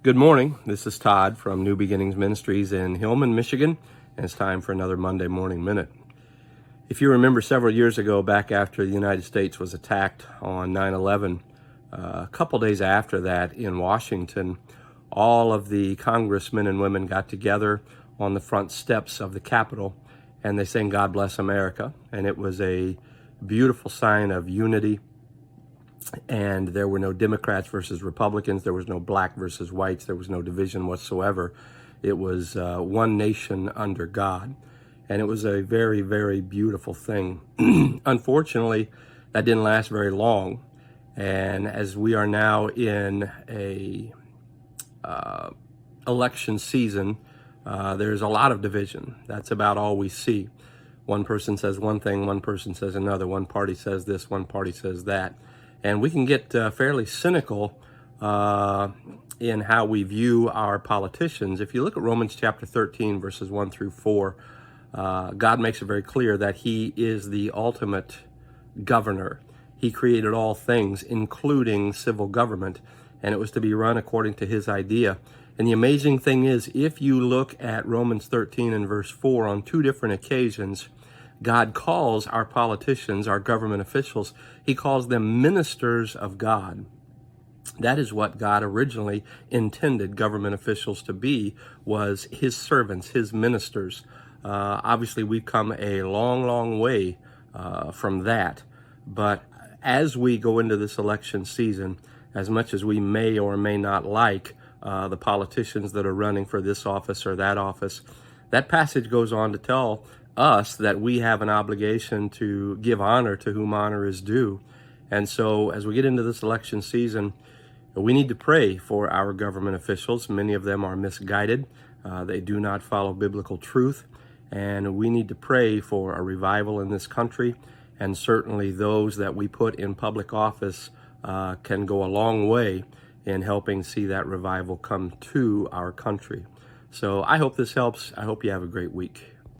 Good morning. This is Todd from New Beginnings Ministries in Hillman, Michigan, and it's time for another Monday Morning Minute. If you remember several years ago, back after the United States was attacked on 9/11, a couple days after that in Washington, all of the congressmen and women got together on the front steps of the Capitol and they sang "God Bless America," and it was a beautiful sign of unity. And there were no Democrats versus Republicans. There was no black versus whites. There was no division whatsoever. It was one nation under God. And it was a very, very beautiful thing. Unfortunately, that didn't last very long. And as we are now in a election season, there's a lot of division. That's about all we see. One person says one thing, one person says another. One party says this, one party says that. And we can get fairly cynical in how we view our politicians. If you look at Romans chapter 13, verses 1 through 4, God makes it very clear that He is the ultimate governor. He created all things, including civil government, and it was to be run according to His idea. And the amazing thing is, if you look at Romans 13 and verse 4, on two different occasions, God calls our politicians, our government officials, He calls them ministers of God. That is what God originally intended government officials to be, was His servants, His ministers. Obviously, we've come a long, long way from that. But as we go into this election season, as much as we may or may not like the politicians that are running for this office or that office, that passage goes on to tell us that we have an obligation to give honor to whom honor is due. And so as we get into this election season, we need to pray for our government officials. Many of them are misguided. They do not follow biblical truth. And we need to pray for a revival in this country. And certainly those that we put in public office can go a long way in helping see that revival come to our country. So I hope this helps. I hope you have a great week.